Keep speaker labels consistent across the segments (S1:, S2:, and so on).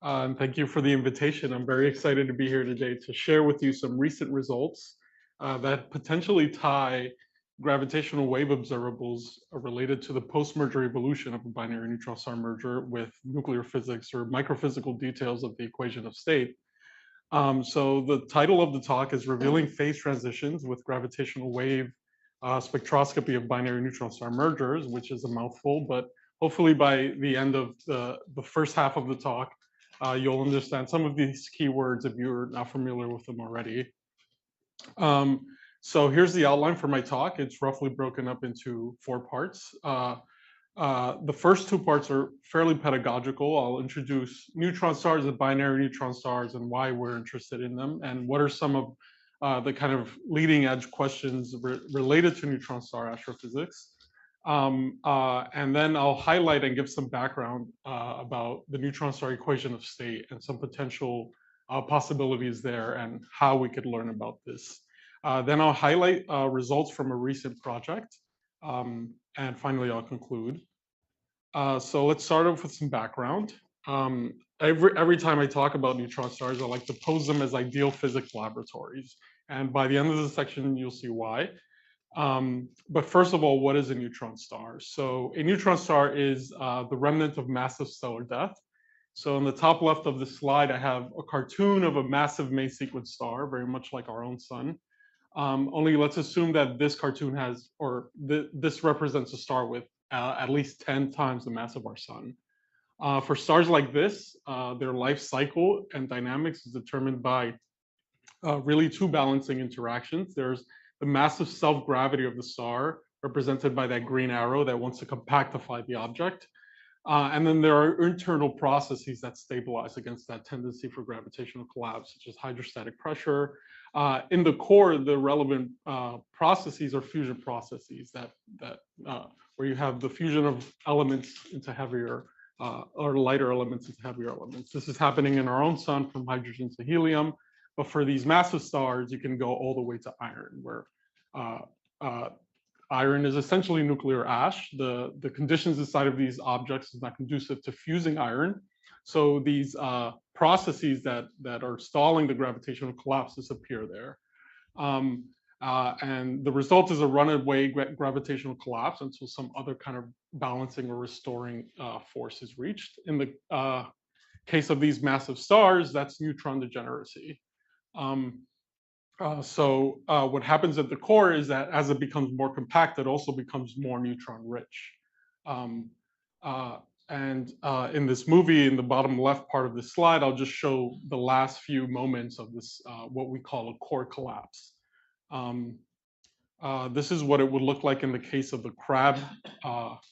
S1: And thank you for the invitation. I'm very excited to be here today to share with you some recent results that potentially tie gravitational wave observables related to the post-merger evolution of a binary neutron star merger with nuclear physics or microphysical details of the equation of state. So the title of the talk is Revealing Phase Transitions with Gravitational Wave Spectroscopy of Binary Neutron Star Mergers, which is a mouthful, but hopefully by the end of the first half of the talk, you'll understand some of these keywords if you're not familiar with them already. So here's the outline for my talk. It's roughly broken up into 4 parts. The first 2 parts are fairly pedagogical. I'll introduce neutron stars and binary neutron stars and why we're interested in them, and what are some of the kind of leading edge questions related to neutron star astrophysics. And then I'll highlight and give some background about the neutron star equation of state and some potential possibilities there and how we could learn about this. Then I'll highlight results from a recent project. And finally, I'll conclude. So let's start off with some background. Every time I talk about neutron stars, I like to pose them as ideal physics laboratories. And by the end of the section, you'll see why. But first of all, what is a neutron star? So a neutron star is the remnant of massive stellar death. So on the top left of the slide, I have a cartoon of a massive main sequence star, very much like our own sun. Only let's assume that this cartoon has, or this represents a star with at least 10 times the mass of our sun. For stars like this, their life cycle and dynamics is determined by really 2 balancing interactions. There's the massive self-gravity of the star, represented by that green arrow that wants to compactify the object. And then there are internal processes that stabilize against that tendency for gravitational collapse, such as hydrostatic pressure. In the core, the relevant processes are fusion processes where you have the fusion of elements into heavier or lighter elements into heavier elements. This is happening in our own sun from hydrogen to helium. But for these massive stars, you can go all the way to iron, where iron is essentially nuclear ash. The conditions inside of these objects is not conducive to fusing iron. So these processes that are stalling the gravitational collapse disappear there. And the result is a runaway gravitational collapse until some other kind of balancing or restoring force is reached. In the case of these massive stars, that's neutron degeneracy. So what happens at the core is that as it becomes more compact, it also becomes more neutron rich. And in this movie, in the bottom left part of this slide, I'll just show the last few moments of this, what we call a core collapse. This is what it would look like in the case of the Crab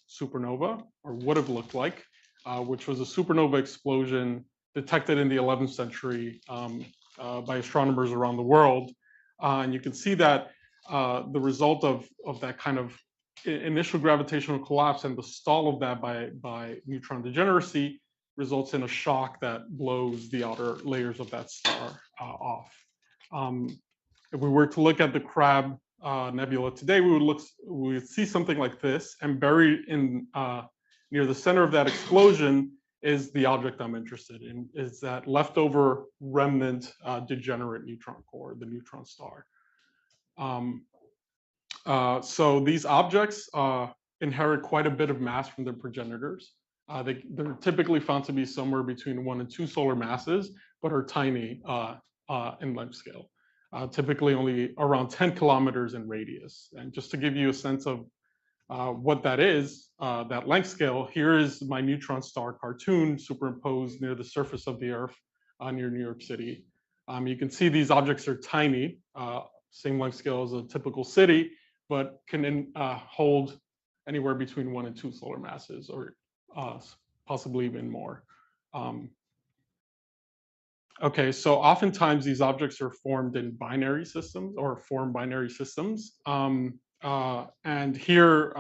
S1: supernova, or would have looked like, which was a supernova explosion detected in the 11th century by astronomers around the world. And you can see that the result of that kind of initial gravitational collapse and the stall of that by neutron degeneracy results in a shock that blows the outer layers of that star off. If we were to look at the Crab nebula today, we would see something like this, and buried in near the center of that explosion is the object I'm interested in, is that leftover remnant degenerate neutron core, the neutron star. So these objects inherit quite a bit of mass from their progenitors. They're typically found to be somewhere between 1 and 2 solar masses, but are tiny in length scale, typically only around 10 kilometers in radius. And just to give you a sense of what that is, that length scale, here is my neutron star cartoon superimposed near the surface of the Earth near New York City. You can see these objects are tiny, same length scale as a typical city, but can hold anywhere between 1 and 2 solar masses, or possibly even more. Okay, so oftentimes these objects are formed in binary systems or form binary systems. And here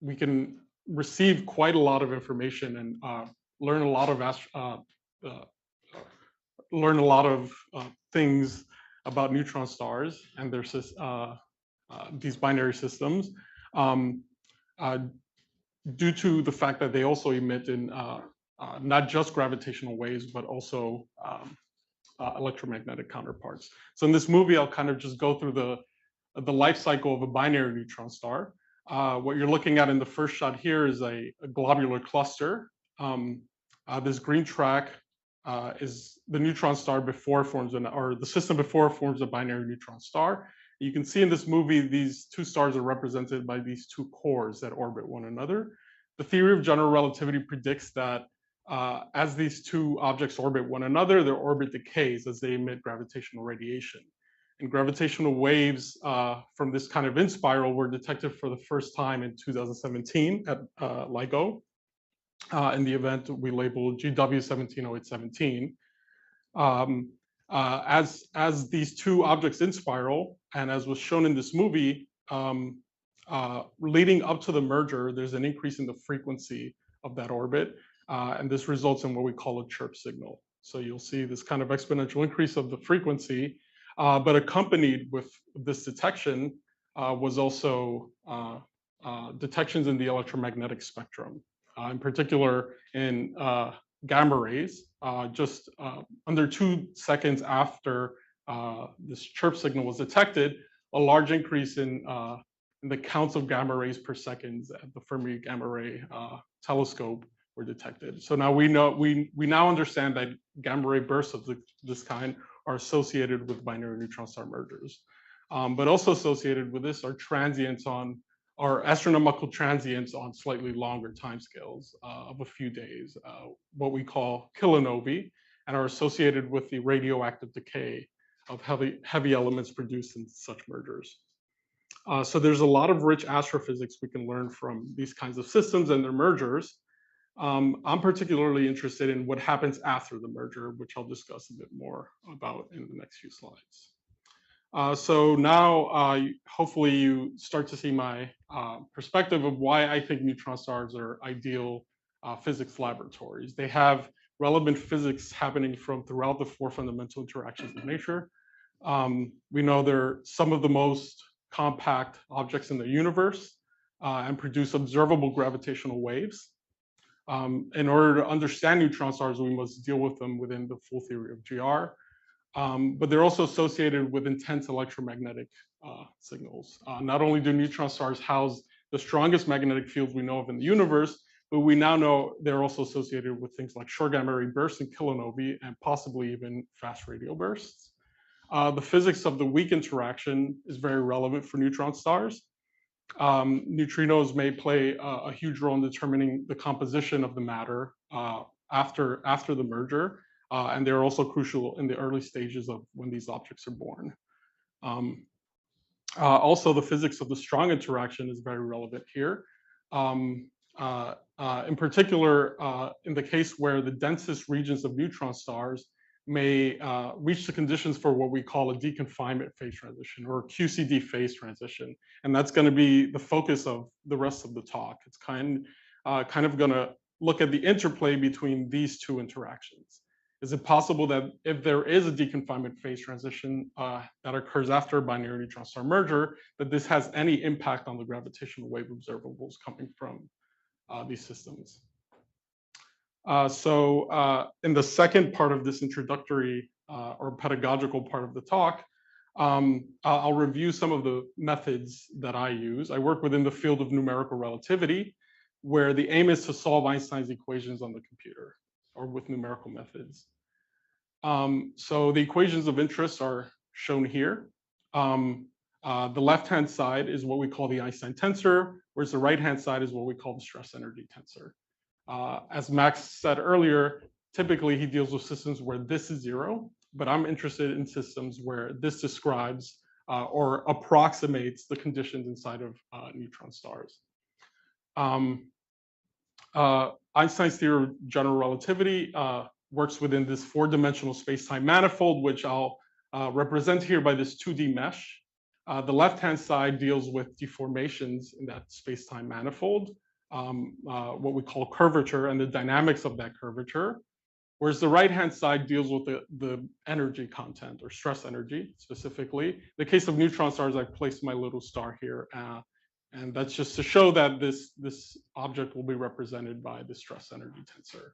S1: we can receive quite a lot of information and learn a lot of things about neutron stars and their these binary systems, due to the fact that they also emit in not just gravitational waves, but also electromagnetic counterparts. So in this movie, I'll kind of just go through the life cycle of a binary neutron star. What you're looking at in the first shot here is a globular cluster. This green track is the neutron star before it forms or the system before it forms a binary neutron star. You can see in this movie, these two stars are represented by these two cores that orbit one another. The theory of general relativity predicts that as these two objects orbit one another, their orbit decays as they emit gravitational radiation. And gravitational waves from this kind of in-spiral were detected for the first time in 2017 at LIGO in the event we labeled GW170817. As these two objects in spiral, and as was shown in this movie, leading up to the merger, there's an increase in the frequency of that orbit, and this results in what we call a chirp signal. So you'll see this kind of exponential increase of the frequency, but accompanied with this detection was also detections in the electromagnetic spectrum, in particular in gamma rays. Just under 2 seconds after this chirp signal was detected, a large increase in the counts of gamma rays per second at the Fermi Gamma Ray telescope were detected. So now we now understand that gamma ray bursts of this kind are associated with binary neutron star mergers. But also associated with this are transients on, or astronomical transients on slightly longer timescales of a few days, what we call kilonovae, and are associated with the radioactive decay of heavy elements produced in such mergers. So there's a lot of rich astrophysics we can learn from these kinds of systems and their mergers. I'm particularly interested in what happens after the merger, which I'll discuss a bit more about in the next few slides. So now, hopefully you start to see my perspective of why I think neutron stars are ideal physics laboratories. They have relevant physics happening from throughout the 4 fundamental interactions of nature. We know they're some of the most compact objects in the universe and produce observable gravitational waves. In order to understand neutron stars, we must deal with them within the full theory of GR. But they're also associated with intense electromagnetic signals. Not only do neutron stars house the strongest magnetic fields we know of in the universe, but we now know they're also associated with things like short gamma ray bursts and kilonovae, and possibly even fast radio bursts. The physics of the weak interaction is very relevant for neutron stars. Neutrinos may play a huge role in determining the composition of the matter after the merger, and they're also crucial in the early stages of when these objects are born. Also, the physics of the strong interaction is very relevant here. In particular, in the case where the densest regions of neutron stars may reach the conditions for what we call a deconfinement phase transition, or QCD phase transition. And that's going to be the focus of the rest of the talk. It's kind of going to look at the interplay between these two interactions. Is it possible that if there is a deconfinement phase transition that occurs after a binary neutron star merger, that this has any impact on the gravitational wave observables coming from these systems? So in the second part of this introductory or pedagogical part of the talk, I'll review some of the methods that I use. I work within the field of numerical relativity, where the aim is to solve Einstein's equations on the computer or with numerical methods. So the equations of interest are shown here. The left-hand side is what we call the Einstein tensor, whereas the right-hand side is what we call the stress energy tensor. As Max said earlier, typically he deals with systems where this is 0, but I'm interested in systems where this describes or approximates the conditions inside of neutron stars. Einstein's theory of general relativity works within this 4-dimensional space-time manifold, which I'll represent here by this 2D mesh. The left-hand side deals with deformations in that space-time manifold, what we call curvature and the dynamics of that curvature, whereas the right-hand side deals with the energy content or stress energy specifically. In the case of neutron stars, I've placed my little star here, and that's just to show that this object will be represented by the stress energy tensor.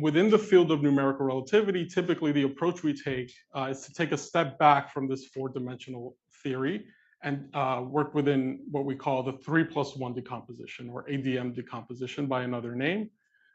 S1: Within the field of numerical relativity, typically the approach we take is to take a step back from this four-dimensional theory and work within what we call the 3+1 decomposition, or ADM decomposition by another name,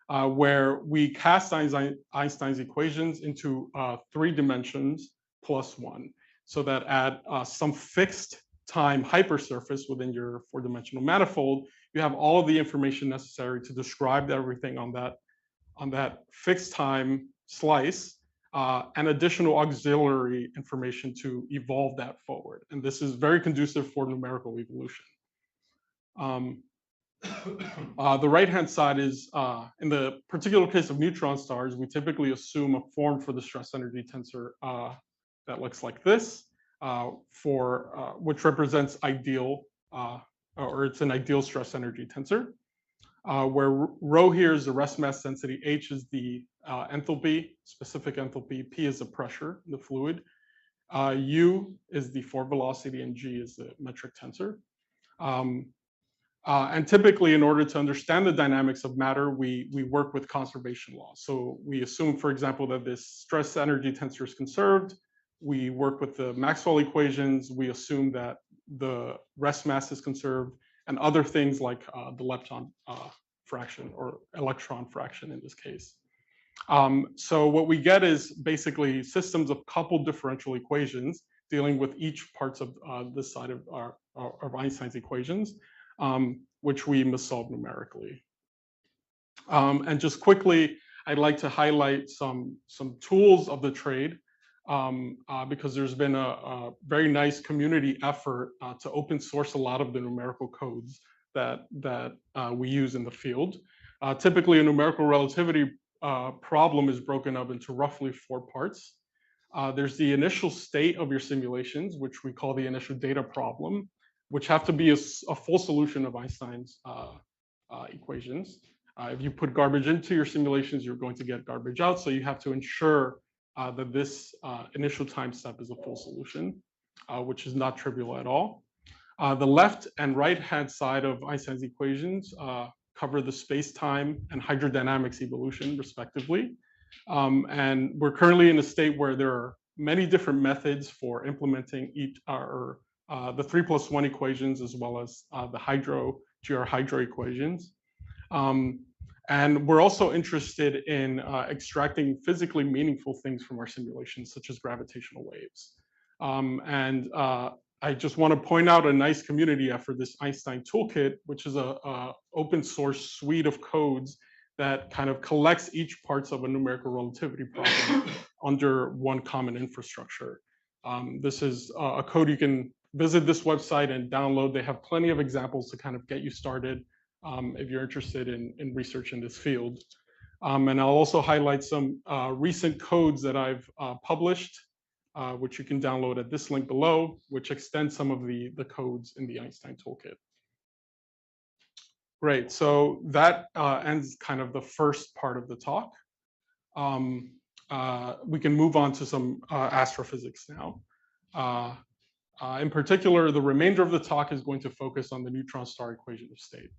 S1: where we cast Einstein's equations into 3 dimensions plus 1, so that at some fixed time hypersurface within your four-dimensional manifold, you have all of the information necessary to describe everything on that fixed time slice, and additional auxiliary information to evolve that forward. And this is very conducive for numerical evolution. The right-hand side is, in the particular case of neutron stars, we typically assume a form for the stress energy tensor that looks like this, which represents ideal, or it's an ideal stress energy tensor. Where rho here is the rest mass density, h is the enthalpy, specific enthalpy, p is the pressure in the fluid, u is the forward velocity, and g is the metric tensor. And typically, in order to understand the dynamics of matter, we work with conservation laws. So we assume, for example, that this stress energy tensor is conserved. We work with the Maxwell equations. We assume that the rest mass is conserved, and other things like the lepton fraction, or electron fraction in this case. So what we get is basically systems of coupled differential equations dealing with each parts of this side of Einstein's equations, which we must solve numerically. And just quickly, I'd like to highlight some tools of the trade, because there's been a very nice community effort to open source a lot of the numerical codes that we use in the field. Typically, a numerical relativity problem is broken up into roughly 4 parts. There's the initial state of your simulations, which we call the initial data problem, which have to be a full solution of Einstein's equations. If you put garbage into your simulations, you're going to get garbage out. So you have to ensure that this initial time step is a full solution, which is not trivial at all. The left and right-hand side of Einstein's equations cover the space-time and hydrodynamics evolution, respectively. And we're currently in a state where there are many different methods for implementing each, the 3+1 equations, as well as the GR hydro equations. And we're also interested in extracting physically meaningful things from our simulations, such as gravitational waves. I just want to point out a nice community effort, this Einstein Toolkit, which is a open source suite of codes that kind of collects each parts of a numerical relativity problem under one common infrastructure. This is a code you can visit this website and download. They have plenty of examples to kind of get you started if you're interested in research in this field. And I'll also highlight some recent codes that I've published, which you can download at this link below, which extend some of the codes in the Einstein Toolkit. Great, so that ends kind of the first part of the talk. We can move on to some astrophysics now. In particular, the remainder of the talk is going to focus on the neutron star equation of state.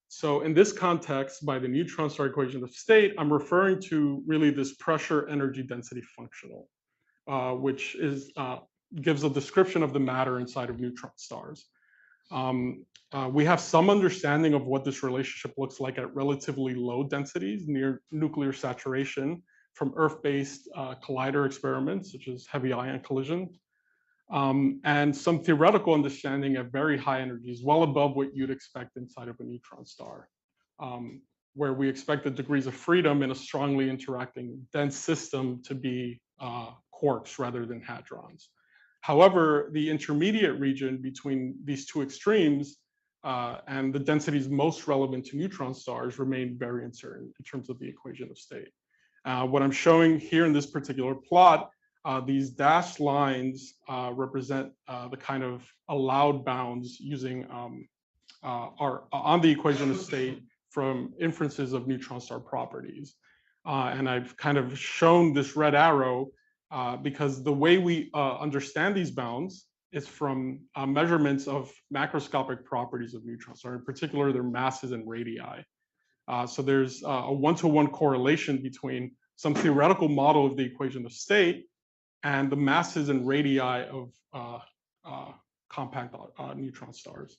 S1: So in this context, by the neutron star equation of state, I'm referring to really this pressure energy density functional, which gives a description of the matter inside of neutron stars. We have some understanding of what this relationship looks like at relatively low densities near nuclear saturation from Earth-based collider experiments, such as heavy ion collision, and some theoretical understanding at very high energies, well above what you'd expect inside of a neutron star, where we expect the degrees of freedom in a strongly interacting dense system to be quarks rather than hadrons. However, the intermediate region between these two extremes and the densities most relevant to neutron stars remain very uncertain in terms of the equation of state. What I'm showing here in this particular plot, these dashed lines represent the kind of allowed bounds using on the equation of state from inferences of neutron star properties. And I've kind of shown this red arrow because the way we understand these bounds is from measurements of macroscopic properties of neutron stars, in particular their masses and radii. So there's a one-to-one correlation between some theoretical model of the equation of state and the masses and radii of compact neutron stars.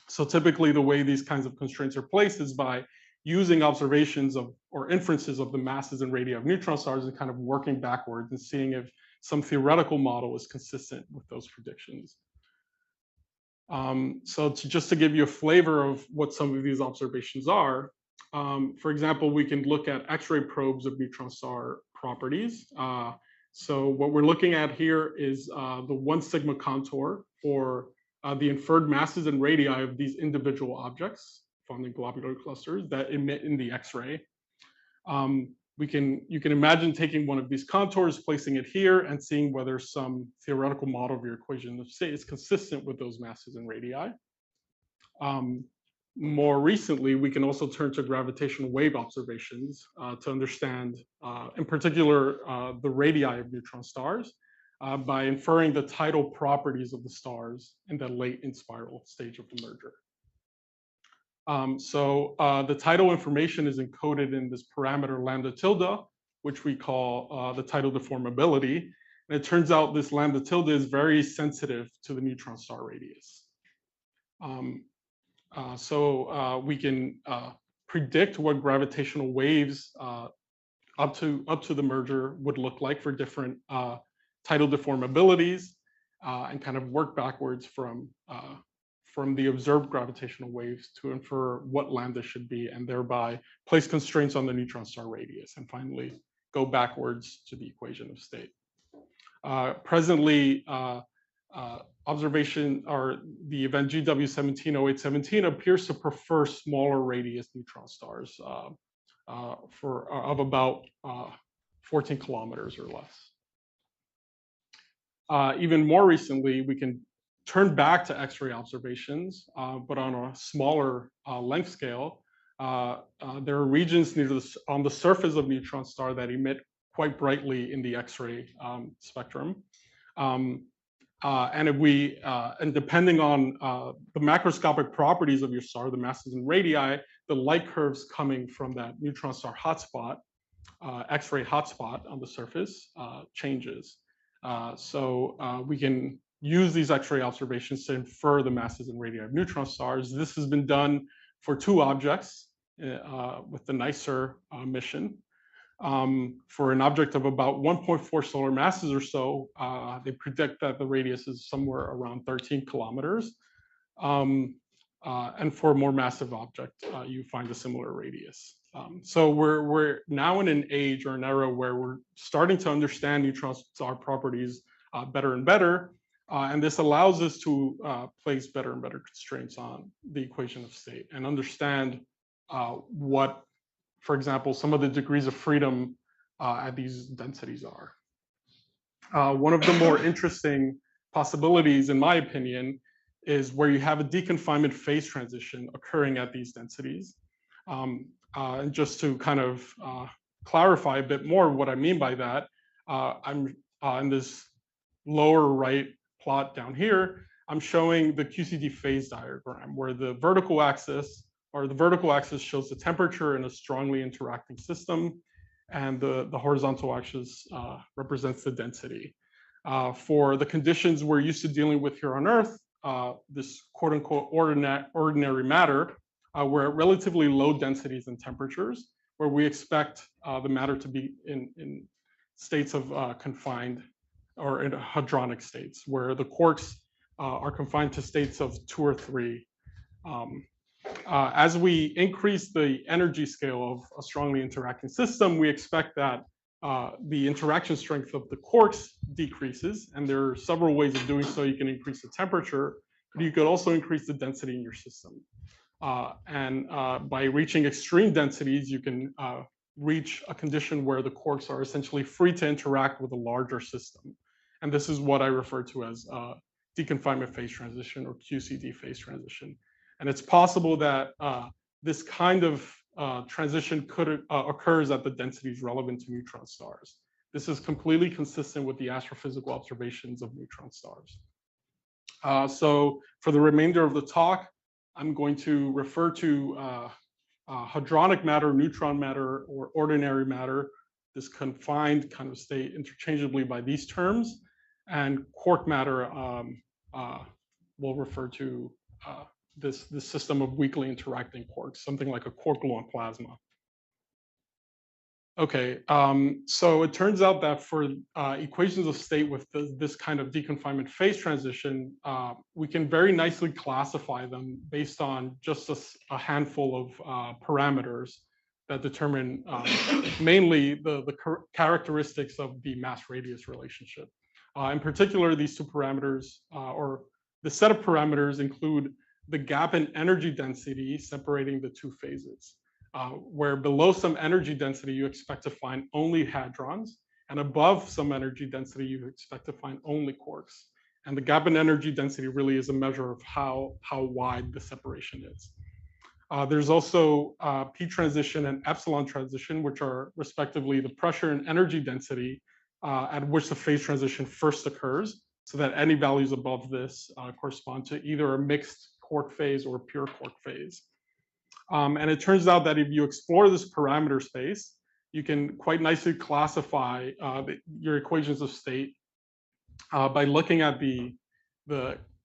S1: So typically the way these kinds of constraints are placed is by using observations of or inferences of the masses and radii of neutron stars and kind of working backwards and seeing if some theoretical model is consistent with those predictions. So just to give you a flavor of what some of these observations are, for example, we can look at X-ray probes of neutron star properties. So what we're looking at here is the 1 sigma contour for the inferred masses and radii of these individual objects from the globular clusters that emit in the X-ray. You can imagine taking one of these contours, placing it here, and seeing whether some theoretical model of your equation of state is consistent with those masses and radii. More recently, we can also turn to gravitational wave observations to understand, in particular, the radii of neutron stars by inferring the tidal properties of the stars in the late in-spiral stage of the merger. The tidal information is encoded in this parameter lambda tilde, which we call the tidal deformability. And it turns out this lambda tilde is very sensitive to the neutron star radius. We can predict what gravitational waves up to the merger would look like for different tidal deformabilities and kind of work backwards from the observed gravitational waves to infer what lambda should be and thereby place constraints on the neutron star radius and finally go backwards to the equation of state. Presently, observation or the event GW170817 appears to prefer smaller radius neutron stars of about 14 kilometers or less. Even more recently, we can turn back to X-ray observations, but on a smaller length scale. There are regions on the surface of neutron star that emit quite brightly in the X-ray spectrum. And depending on the macroscopic properties of your star, the masses and radii, the light curves coming from that neutron star hotspot, X-ray hotspot on the surface changes. We can use these X-ray observations to infer the masses and radii of neutron stars. This has been done for 2 objects with the NICER mission. For an object of about 1.4 solar masses or so, they predict that the radius is somewhere around 13 kilometers. And for a more massive object, you find a similar radius. So we're now in an age or an era where we're starting to understand neutron star properties better and better. And this allows us to place better and better constraints on the equation of state and understand what, for example, some of the degrees of freedom at these densities are. One of the more interesting possibilities, in my opinion, is where you have a deconfinement phase transition occurring at these densities. And just to kind of clarify a bit more what I mean by that, I'm in this lower right plot down here, I'm showing the QCD phase diagram where the vertical axis shows the temperature in a strongly interacting system, and the horizontal axis represents the density. For the conditions we're used to dealing with here on Earth, this quote unquote ordinary matter, we're at relatively low densities and temperatures, where we expect the matter to be in states of confined or in hadronic states, where the quarks are confined to states of 2 or 3. As we increase the energy scale of a strongly interacting system, we expect that the interaction strength of the quarks decreases, and there are several ways of doing so. You can increase the temperature, but you could also increase the density in your system. By reaching extreme densities, you can reach a condition where the quarks are essentially free to interact with a larger system. And this is what I refer to as deconfinement phase transition, or QCD phase transition. And it's possible that this kind of transition occurs at the densities relevant to neutron stars. This is completely consistent with the astrophysical observations of neutron stars. So for the remainder of the talk, I'm going to refer to hadronic matter, neutron matter, or ordinary matter, this confined kind of state interchangeably by these terms, and quark matter will refer to this system of weakly interacting quarks, something like a quark gluon plasma. Okay, so it turns out that for equations of state with this kind of deconfinement phase transition, we can very nicely classify them based on just a handful of parameters that determine mainly the characteristics of the mass-radius relationship. In particular, these two parameters, or the set of parameters, include the gap in energy density separating the two phases. Where below some energy density, you expect to find only hadrons, and above some energy density, you expect to find only quarks. And the gap in energy density really is a measure of how wide the separation is. There's also P transition and epsilon transition, which are respectively the pressure and energy density at which the phase transition first occurs, so that any values above this correspond to either a mixed quark phase or a pure quark phase. And it turns out that if you explore this parameter space, you can quite nicely classify your equations of state by looking at the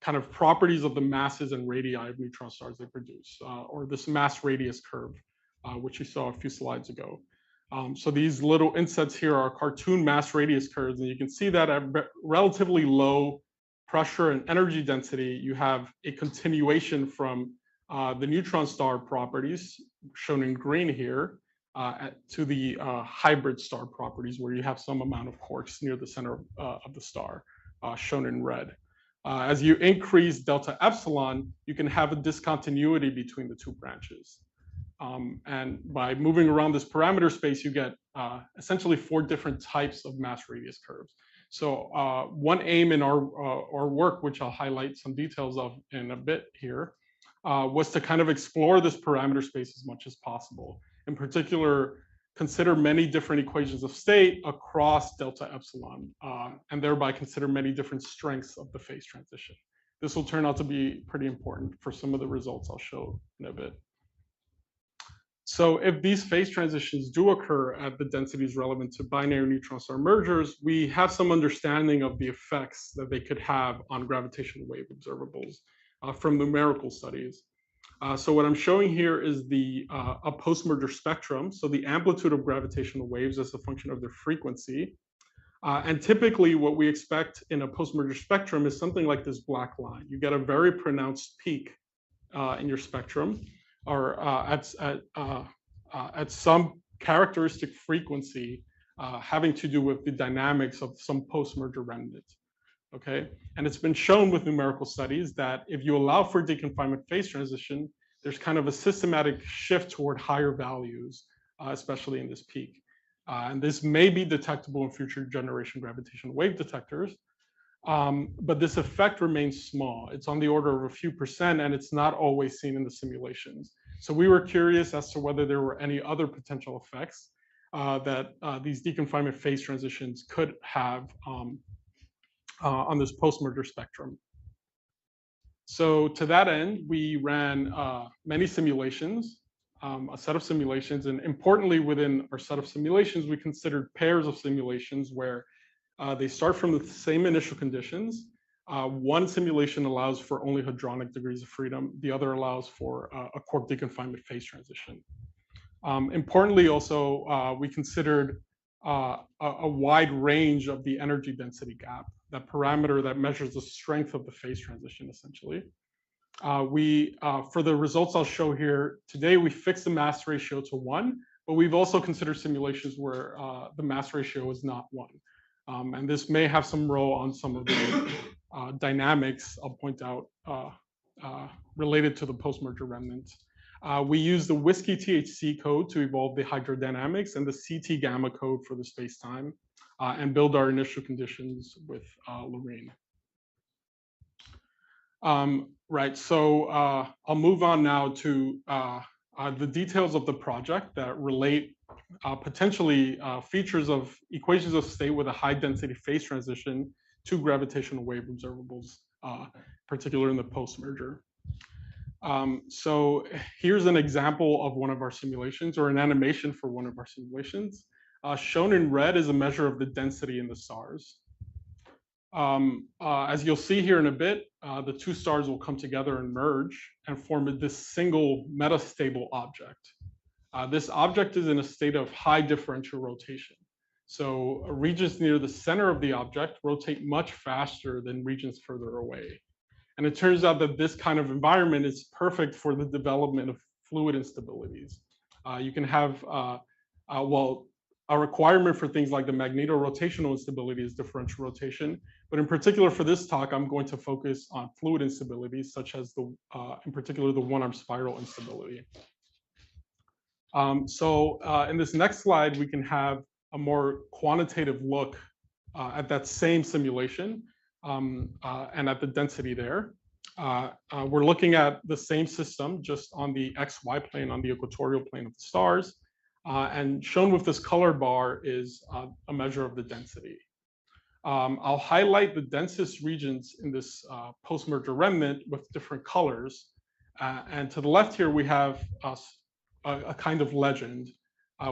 S1: kind of properties of the masses and radii of neutron stars they produce, or this mass radius curve, which you saw a few slides ago. So these little insets here are cartoon mass radius curves, and you can see that at relatively low pressure and energy density, you have a continuation from the neutron star properties shown in green here to the hybrid star properties, where you have some amount of quarks near the center of the star, shown in red. As you increase delta epsilon, you can have a discontinuity between the two branches. And by moving around this parameter space, you get essentially 4 different types of mass radius curves. So one aim in our work, which I'll highlight some details of in a bit here, was to kind of explore this parameter space as much as possible. In particular, consider many different equations of state across delta epsilon, and thereby consider many different strengths of the phase transition. This will turn out to be pretty important for some of the results I'll show in a bit. So if these phase transitions do occur at the densities relevant to binary neutron star mergers, we have some understanding of the effects that they could have on gravitational wave observables from numerical studies. So what I'm showing here is a post-merger spectrum, so the amplitude of gravitational waves as a function of their frequency. And typically what we expect in a post-merger spectrum is something like this black line. You get a very pronounced peak in your spectrum, or at some characteristic frequency having to do with the dynamics of some post-merger remnant. Okay, and it's been shown with numerical studies that if you allow for deconfinement phase transition, there's kind of a systematic shift toward higher values, especially in this peak. And this may be detectable in future generation gravitational wave detectors, but this effect remains small. It's on the order of a few percent, and it's not always seen in the simulations. So we were curious as to whether there were any other potential effects that these deconfinement phase transitions could have on this post-merger spectrum. So to that end, we ran many simulations, a set of simulations, and importantly within our set of simulations, we considered pairs of simulations where they start from the same initial conditions. One simulation allows for only hadronic degrees of freedom, the other allows for a quark deconfinement phase transition. Importantly also, we considered a wide range of the energy density gap, that parameter that measures the strength of the phase transition, essentially. For the results I'll show here today, we fixed the mass ratio to 1, but we've also considered simulations where the mass ratio is not 1. And this may have some role on some of the dynamics I'll point out related to the post-merger remnant. We use the whiskey THC code to evolve the hydrodynamics and the CT gamma code for the space-time and build our initial conditions with Lorraine. Right, so I'll move on now to the details of the project that relate potentially features of equations of state with a high density phase transition to gravitational wave observables, particularly in the post-merger. So here's an example of one of our simulations, or an animation for one of our simulations. Shown in red is a measure of the density in the stars. As you'll see here in a bit, the two stars will come together and merge and form this single metastable object. This object is in a state of high differential rotation. So regions near the center of the object rotate much faster than regions further away. And it turns out that this kind of environment is perfect for the development of fluid instabilities. You can have, well, a requirement for things like the magnetorotational instability is differential rotation. But in particular for this talk, I'm going to focus on fluid instabilities, such as in particular, the one-arm spiral instability. In this next slide, we can have a more quantitative look at that same simulation and at the density there. We're looking at the same system just on the XY plane, on the equatorial plane of the stars. And shown with this color bar is a measure of the density. I'll highlight the densest regions in this post-merger remnant with different colors. And to the left here, we have a kind of legend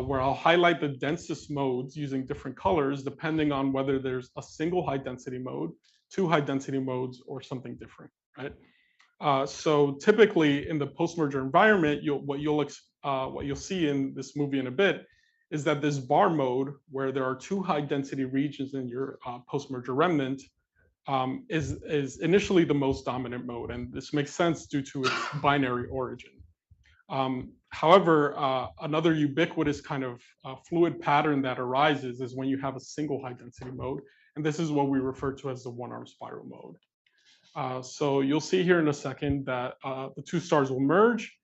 S1: where I'll highlight the densest modes using different colors, depending on whether there's a single high density mode, two high density modes, or something different, right? So typically in the post-merger environment, what you'll see in this movie in a bit is that this bar mode, where there are two high density regions in your post-merger remnant, is initially the most dominant mode. And this makes sense due to its binary origin. However, another ubiquitous kind of fluid pattern that arises is when you have a single high density mode. And this is what we refer to as the one-arm spiral mode. So you'll see here in a second that the two stars will merge,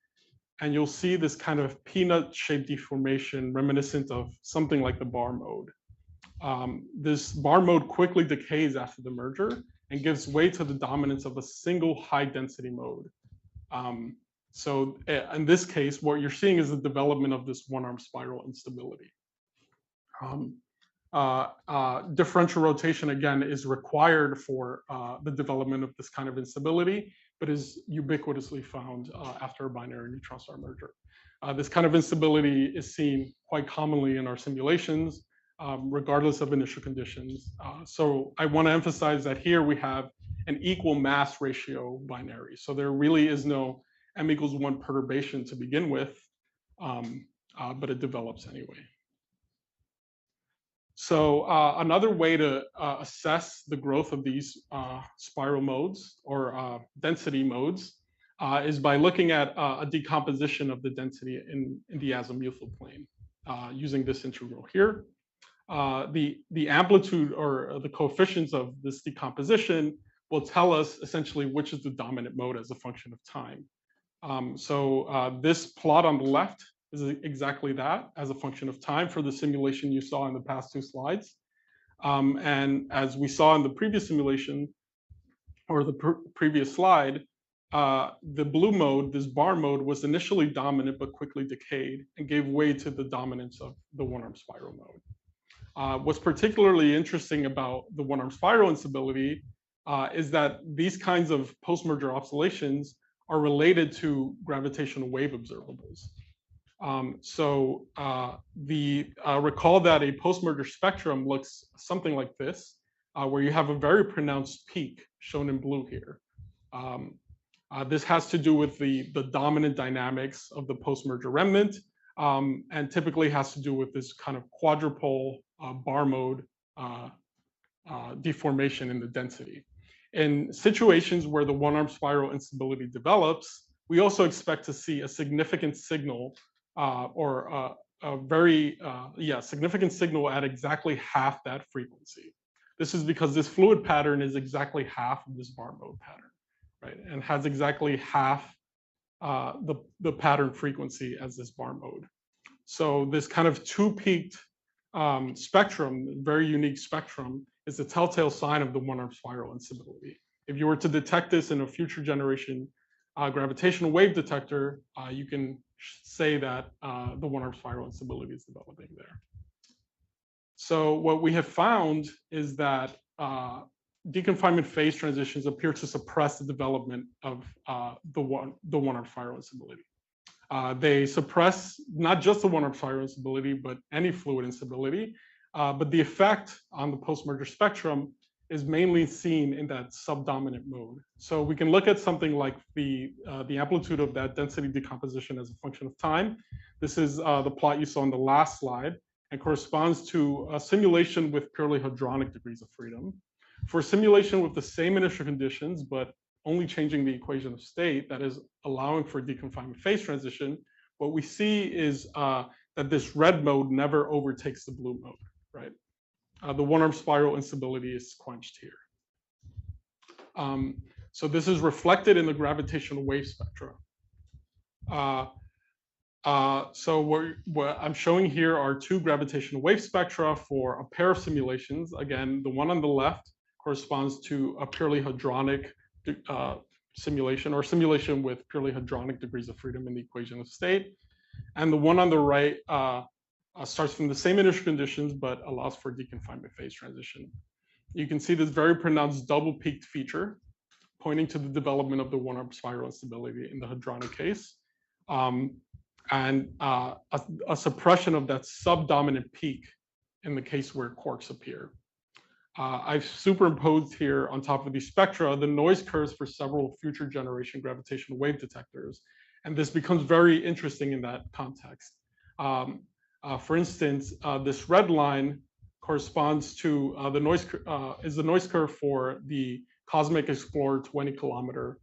S1: and you'll see this kind of peanut-shaped deformation reminiscent of something like the bar mode. This bar mode quickly decays after the merger and gives way to the dominance of a single high-density mode. So in this case, what you're seeing is the development of this one-arm spiral instability. Differential rotation, again, is required for the development of this kind of instability, but is ubiquitously found after a binary neutron star merger. This kind of instability is seen quite commonly in our simulations, regardless of initial conditions. So I want to emphasize that here we have an equal mass ratio binary. So there really is no m=1 perturbation to begin with, but it develops anyway. So another way to assess the growth of these spiral modes or density modes is by looking at a decomposition of the density in the azimuthal plane using this integral here. The amplitude or the coefficients of this decomposition will tell us essentially which is the dominant mode as a function of time. This plot on the left is exactly that, as a function of time for the simulation you saw in the past two slides. And as we saw in the previous simulation, or the previous slide, the blue mode, this bar mode, was initially dominant but quickly decayed and gave way to the dominance of the one-arm spiral mode. What's particularly interesting about the one-arm spiral instability is that these kinds of post-merger oscillations are related to gravitational wave observables. Recall that a post-merger spectrum looks something like this, where you have a very pronounced peak shown in blue here. This has to do with the dominant dynamics of the post-merger remnant, and typically has to do with this kind of quadrupole bar mode deformation in the density. In situations where the one-arm spiral instability develops, we also expect to see a significant signal significant signal at exactly half that frequency. This is because this fluid pattern is exactly half of this bar mode pattern, right? And has exactly half the pattern frequency as this bar mode. So this kind of two-peaked spectrum, very unique spectrum, is the telltale sign of the one-arm spiral instability. If you were to detect this in a future generation gravitational wave detector, you can say that the one-arm spiral instability is developing there. So what we have found is that deconfinement phase transitions appear to suppress the development of the one-arm spiral instability. They suppress not just the one-arm spiral instability, but any fluid instability. But the effect on the post-merger spectrum is mainly seen in that subdominant mode. So we can look at something like the amplitude of that density decomposition as a function of time. This is the plot you saw on the last slide and corresponds to a simulation with purely hadronic degrees of freedom. For a simulation with the same initial conditions, but only changing the equation of state, that is allowing for deconfinement phase transition, what we see is that this red mode never overtakes the blue mode, right? The one-arm spiral instability is quenched here. So this is reflected in the gravitational wave spectra. So what I'm showing here are two gravitational wave spectra for a pair of simulations. Again, the one on the left corresponds to a purely hadronic simulation, or simulation with purely hadronic degrees of freedom in the equation of state. And the one on the right starts from the same initial conditions, but allows for deconfinement phase transition. You can see this very pronounced double peaked feature, pointing to the development of the one-arm spiral instability in the hadronic case, and a suppression of that subdominant peak in the case where quarks appear. I've superimposed here on top of these spectra the noise curves for several future generation gravitational wave detectors. And this becomes very interesting in that context. For instance, this red line corresponds to the noise curve for the Cosmic Explorer 20-kilometer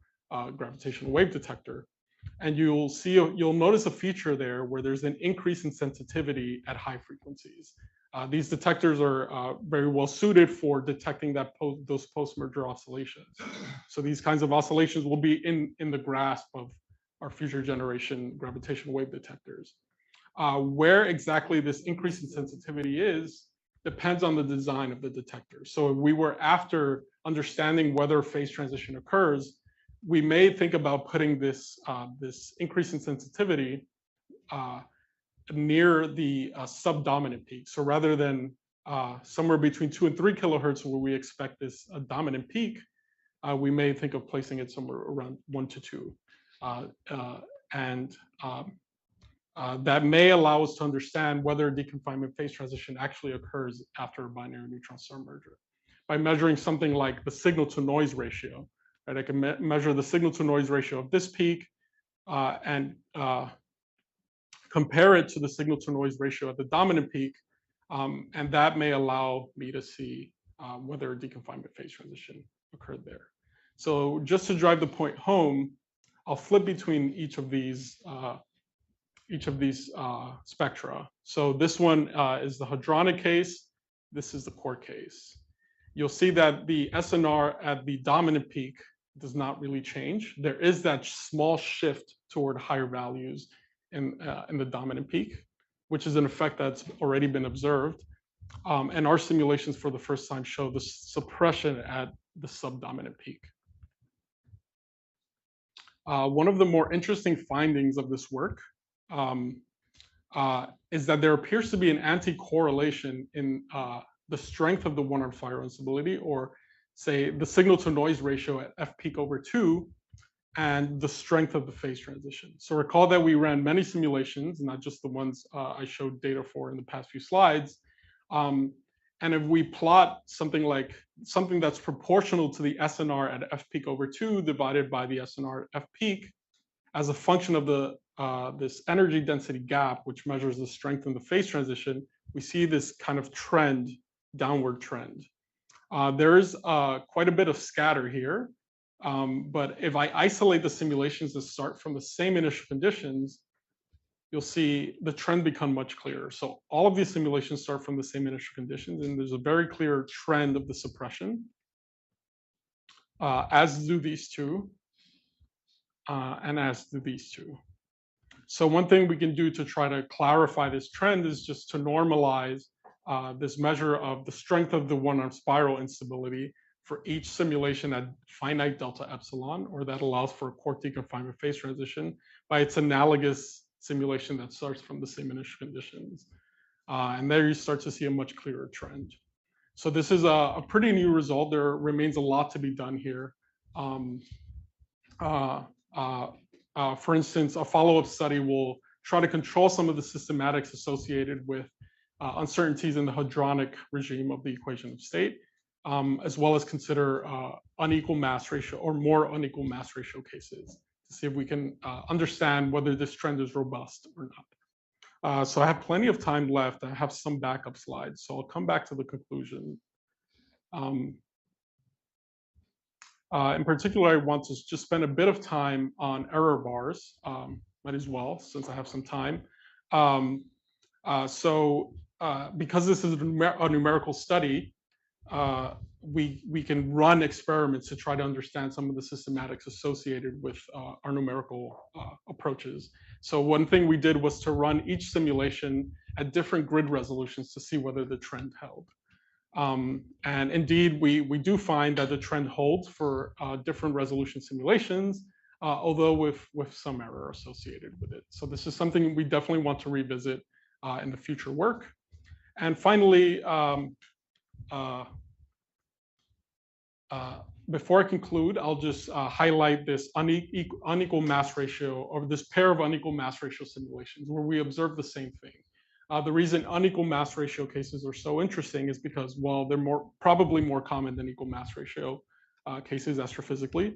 S1: gravitational wave detector. And you'll notice a feature there where there's an increase in sensitivity at high frequencies. These detectors are very well suited for detecting those post-merger oscillations. So these kinds of oscillations will be in the grasp of our future generation gravitational wave detectors. Where exactly this increase in sensitivity is depends on the design of the detector. So if we were after understanding whether phase transition occurs, we may think about putting this increase in sensitivity near the subdominant peak. So rather than somewhere between 2 and 3 kilohertz where we expect this dominant peak, we may think of placing it somewhere around 1 to 2. That may allow us to understand whether deconfinement phase transition actually occurs after a binary neutron star merger by measuring something like the signal to noise ratio. Right? I can measure the signal to noise ratio of this peak and compare it to the signal to noise ratio at the dominant peak, and that may allow me to see whether a deconfinement phase transition occurred there. So just to drive the point home, I'll flip between each of these spectra. So this one is the hadronic case. This is the quark case. You'll see that the SNR at the dominant peak does not really change. There is that small shift toward higher values in the dominant peak, which is an effect that's already been observed. And our simulations for the first time show the suppression at the subdominant peak. One of the more interesting findings of this work is that there appears to be an anti-correlation in the strength of the one-arm spiral instability, or say the signal to noise ratio at f peak over 2, and the strength of the phase transition. So recall that we ran many simulations, not just the ones I showed data for in the past few slides. And if we plot something that's proportional to the SNR at f peak over 2 divided by the SNR at f peak as a function of this energy density gap, which measures the strength in the phase transition, we see this kind of trend, downward trend. There is quite a bit of scatter here, but if I isolate the simulations that start from the same initial conditions, you'll see the trend become much clearer. So all of these simulations start from the same initial conditions, and there's a very clear trend of the suppression, as do these two, and as do these two. So one thing we can do to try to clarify this trend is just to normalize this measure of the strength of the one-arm spiral instability for each simulation at finite delta epsilon, or that allows for a quark deconfinement phase transition, by its analogous simulation that starts from the same initial conditions. And there you start to see a much clearer trend. So this is a pretty new result. There remains a lot to be done here. Um, uh, for instance, a follow-up study will try to control some of the systematics associated with uncertainties in the hadronic regime of the equation of state, as well as consider unequal mass ratio or more unequal mass ratio cases to see if we can understand whether this trend is robust or not. So I have plenty of time left. I have some backup slides, so I'll come back to the conclusion. In particular, I want to just spend a bit of time on error bars, might as well, since I have some time. Because this is a numerical study, we can run experiments to try to understand some of the systematics associated with our numerical approaches. So one thing we did was to run each simulation at different grid resolutions to see whether the trend held. And indeed, we do find that the trend holds for different resolution simulations, although with some error associated with it. So this is something we definitely want to revisit in the future work. And finally, before I conclude, I'll just highlight this unequal mass ratio, or this pair of unequal mass ratio simulations where we observe the same thing. The reason unequal mass ratio cases are so interesting is because, well, they're probably more common than equal mass ratio cases astrophysically.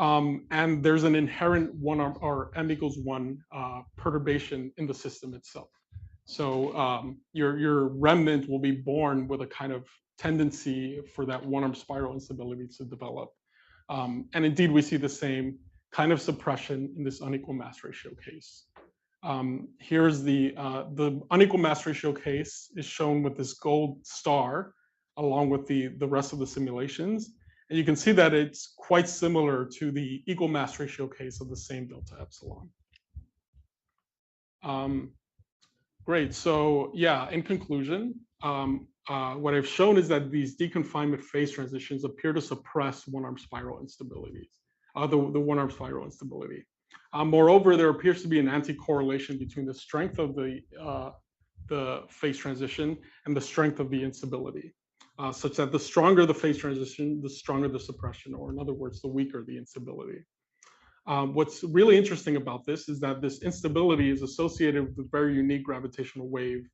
S1: And there's an inherent or m equals 1 perturbation in the system itself. So your remnant will be born with a kind of tendency for that one-arm spiral instability to develop. And indeed, we see the same kind of suppression in this unequal mass ratio case. Here's the unequal mass ratio case is shown with this gold star along with the rest of the simulations. And you can see that it's quite similar to the equal mass ratio case of the same delta epsilon. Great. So yeah, in conclusion, what I've shown is that these deconfinement phase transitions appear to suppress one-arm spiral instabilities, the one-arm spiral instability. Moreover, there appears to be an anti-correlation between the strength of the phase transition and the strength of the instability, such that the stronger the phase transition, the stronger the suppression, or in other words, the weaker the instability. What's really interesting about this is that this instability is associated with a very unique gravitational wave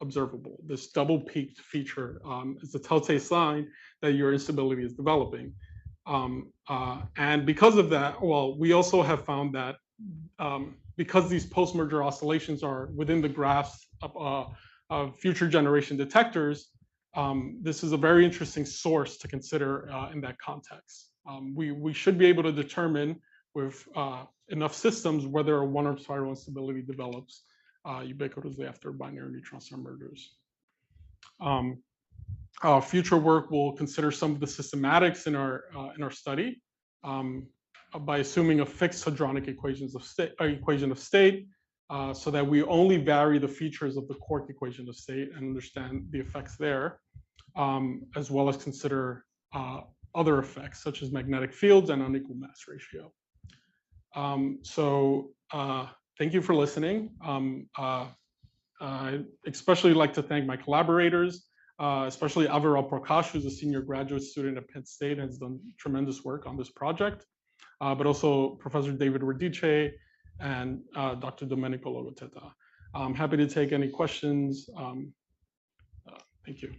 S1: observable. This double peaked feature is a telltale sign that your instability is developing. And because of that, well, we also have found that because these post-merger oscillations are within the graphs of future generation detectors, this is a very interesting source to consider in that context. We should be able to determine with enough systems whether a one-arm spiral instability develops ubiquitously after binary neutron star mergers. Future work will consider some of the systematics in our study by assuming a fixed hadronic equation of state, so that we only vary the features of the quark equation of state and understand the effects there, as well as consider other effects such as magnetic fields and unequal mass ratio. Thank you for listening. I especially like to thank my collaborators, especially Aviral Prakash, who's a senior graduate student at Penn State and has done tremendous work on this project, but also Professor David Radice and Dr. Domenico Logoteta. I'm happy to take any questions. Thank you.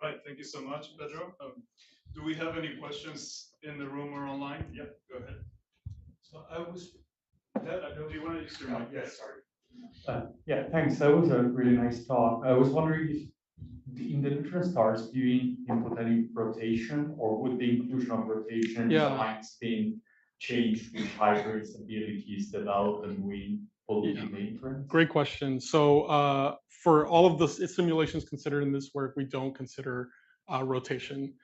S2: All right, thank you so much, Pedro. Do we have any questions in the room or online? Yeah, go ahead.
S3: So I was.
S2: Do you want to use your mic?
S3: Yes, sorry. Yeah, thanks. That was a really nice talk. I was wondering if in the neutron stars, do you input any rotation, or would the inclusion of rotation the line spin change which higher instabilities develop and we pull in the inference?
S1: Great question. So for all of the simulations considered in this work, we don't consider rotation.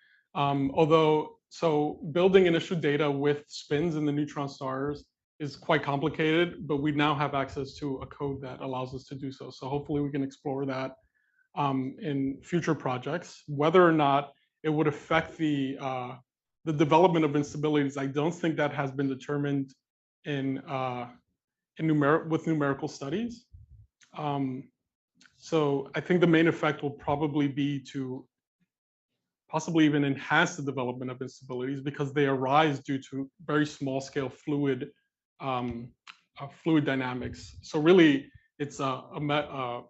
S1: So building initial data with spins in the neutron stars is quite complicated, but we now have access to a code that allows us to do so. So hopefully we can explore that in future projects. Whether or not it would affect the development of instabilities, I don't think that has been determined in with numerical studies. So I think the main effect will probably be to possibly even enhance the development of instabilities because they arise due to very small scale fluid dynamics. So really, it's a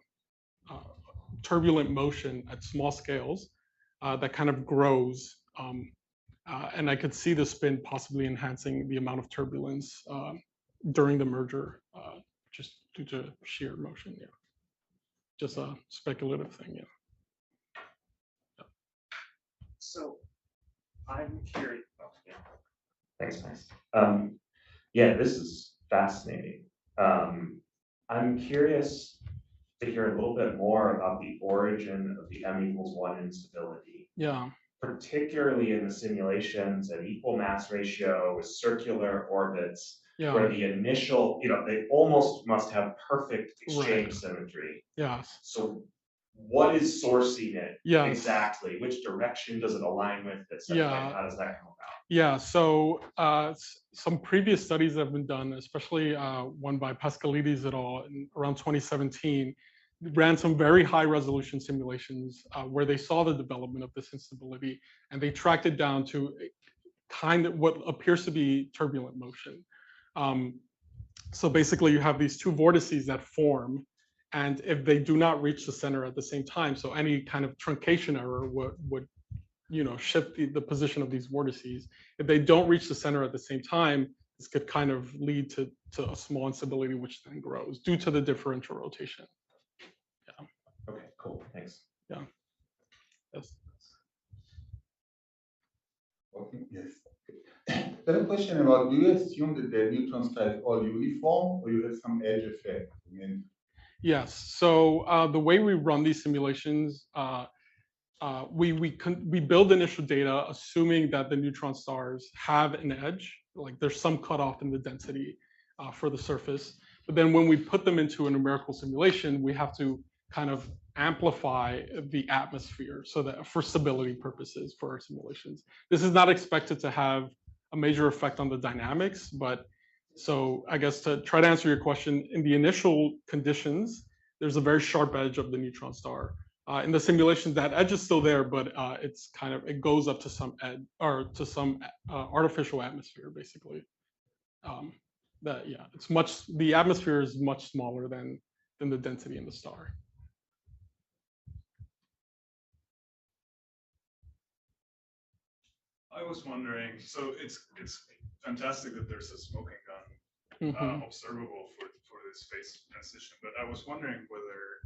S1: turbulent motion at small scales that kind of grows. And I could see the spin possibly enhancing the amount of turbulence during the merger, just due to shear motion. Yeah, just a speculative thing. Yeah.
S4: So I'm curious. Oh, yeah.
S5: Thanks, Max. Yeah, this is fascinating. I'm curious to hear a little bit more about the origin of the m=1 instability.
S1: Yeah.
S5: Particularly in the simulations at equal mass ratio with circular orbits,
S1: Yeah.
S5: where the initial, they almost must have perfect exchange
S1: Right.
S5: symmetry.
S1: Yes.
S5: So what is sourcing it
S1: Yes.
S5: exactly? Which direction does it align with?
S1: Yeah.
S5: How does that come about?
S1: Yeah, so some previous studies have been done, especially one by Pascalides et al. Around 2017, ran some very high resolution simulations where they saw the development of this instability, and they tracked it down to kind of what appears to be turbulent motion. So basically, you have these two vortices that form, and if they do not reach the center at the same time, so any kind of truncation error would shift the position of these vortices. If they don't reach the center at the same time, this could kind of lead to a small instability, which then grows due to the differential rotation. Yeah.
S5: Okay, cool, thanks.
S1: Yeah. Yes.
S6: Okay, yes. I have a question about, do you assume that the neutron star is all uniform or you have some edge effect?
S1: Yes, so the way we run these simulations, we build initial data assuming that the neutron stars have an edge, like there's some cutoff in the density for the surface. But then when we put them into a numerical simulation, we have to kind of amplify the atmosphere so that for stability purposes for our simulations. This is not expected to have a major effect on the dynamics, but so I guess to try to answer your question, in the initial conditions, there's a very sharp edge of the neutron star. In the simulations, that edge is still there, but it's kind of, it goes up to some edge or to some artificial atmosphere, basically. The atmosphere is much smaller than the density in the star.
S2: I was wondering, so it's fantastic that there's a smoking gun observable for this phase transition, but I was wondering whether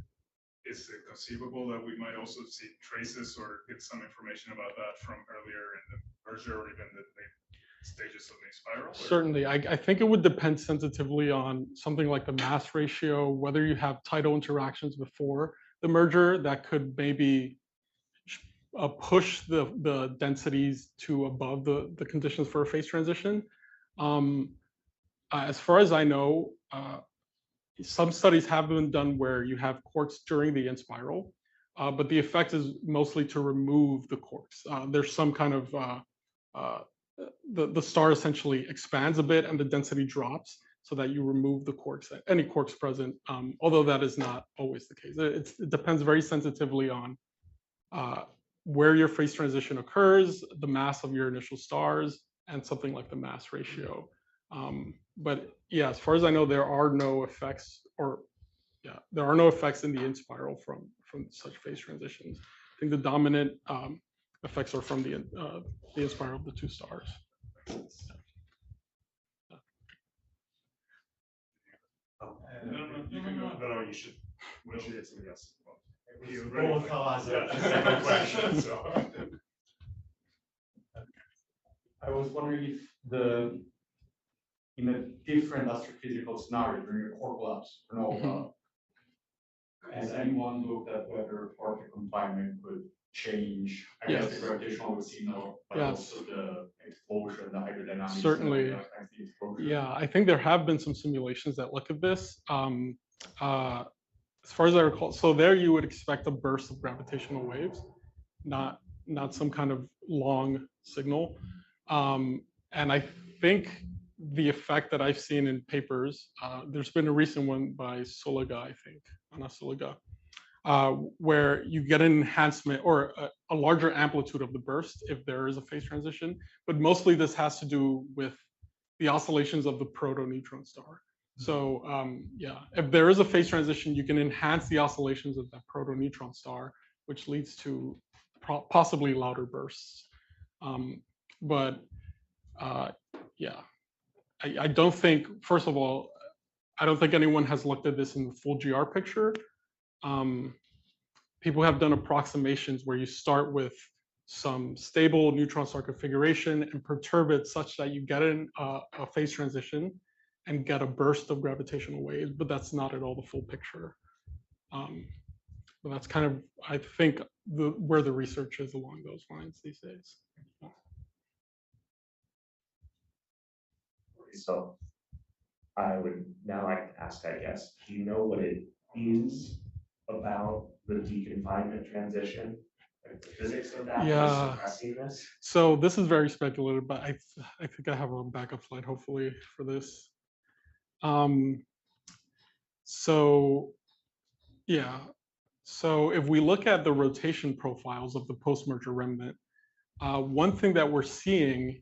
S2: is it conceivable that we might also see traces or get some information about that from earlier in the merger or even the stages of the spiral?
S1: Certainly, I think it would depend sensitively on something like the mass ratio, whether you have tidal interactions before the merger that could maybe push the densities to above the conditions for a phase transition. As far as I know, some studies have been done where you have quarks during the in-spiral, but the effect is mostly to remove the quarks. There's some kind of, the star essentially expands a bit and the density drops so that you remove the quarks, any quarks present, although that is not always the case. It depends very sensitively on where your phase transition occurs, the mass of your initial stars, and something like the mass ratio. But yeah, as far as I know, there are no effects, there are no effects in the in-spiral from such phase transitions. I think the dominant effects are from the in-spiral of the two stars.
S2: No, you can go. No, you should. We should get somebody else.
S4: Both of us have the second question, so.
S3: I was wondering if in a different astrophysical scenario during a core collapse supernova, has anyone looked at whether particle confinement could change, I guess, the gravitational signal, but also the explosion, the hydrodynamics?
S1: Certainly. Yeah, I think there have been some simulations that look at this. As far as I recall, so there you would expect a burst of gravitational waves, not some kind of long signal. And I think the effect that I've seen in papers, there's been a recent one by Soliga, I think, Anna Soliga, where you get an enhancement or a larger amplitude of the burst if there is a phase transition. But mostly this has to do with the oscillations of the proto-neutron star. So yeah, if there is a phase transition, you can enhance the oscillations of that proto-neutron star, which leads to possibly louder bursts. But yeah, I don't think, first of all, I don't think anyone has looked at this in the full GR picture. People have done approximations where you start with some stable neutron star configuration and perturb it such that you get in a phase transition and get a burst of gravitational waves, but that's not at all the full picture. But that's kind of, I think, where the research is along those lines these days.
S5: So I would now like to ask, I guess, do you know what it is about the deconfinement transition? Like the physics of that
S1: Yeah.
S5: suppressing this?
S1: So this is very speculative, but I think I have a backup slide, hopefully, for this. So yeah, so if we look at the rotation profiles of the post-merger remnant, one thing that we're seeing,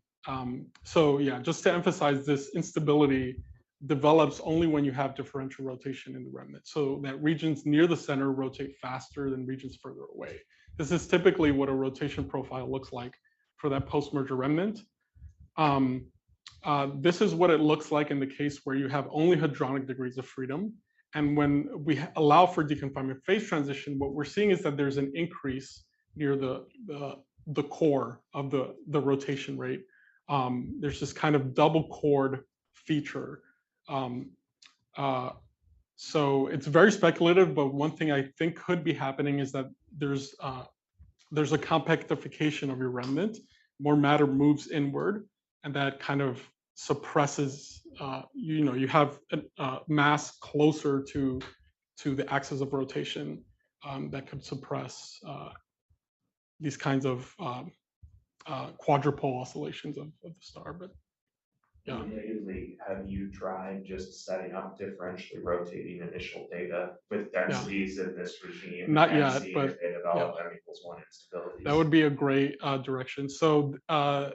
S1: so yeah, just to emphasize, this instability develops only when you have differential rotation in the remnant, so that regions near the center rotate faster than regions further away. This is typically what a rotation profile looks like for that post-merger remnant. This is what it looks like in the case where you have only hadronic degrees of freedom. And when we allow for deconfinement phase transition, what we're seeing is that there's an increase near the core of the rotation rate. There's this kind of double chord feature. So it's very speculative, but one thing I think could be happening is that there's a compactification of your remnant. More matter moves inward, and that kind of suppresses, you have a mass closer to the axis of rotation that could suppress these kinds of quadrupole oscillations of the star. But yeah.
S5: Lately, have you tried just setting up differentially rotating initial data with densities in this regime?
S1: Not
S5: and
S1: yet,
S5: seeing
S1: but
S5: if they develop m=1 instabilities?
S1: That would be a great direction. So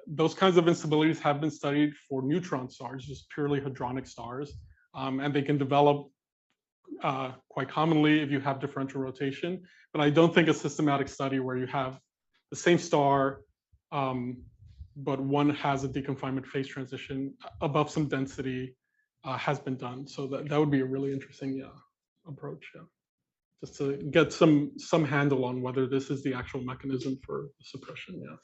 S1: those kinds of instabilities have been studied for neutron stars, just purely hadronic stars, and they can develop quite commonly if you have differential rotation. But I don't think a systematic study where you have the same star, but one has a deconfinement phase transition above some density has been done. So that would be a really interesting approach. Yeah. Just to get some handle on whether this is the actual mechanism for suppression. Yeah.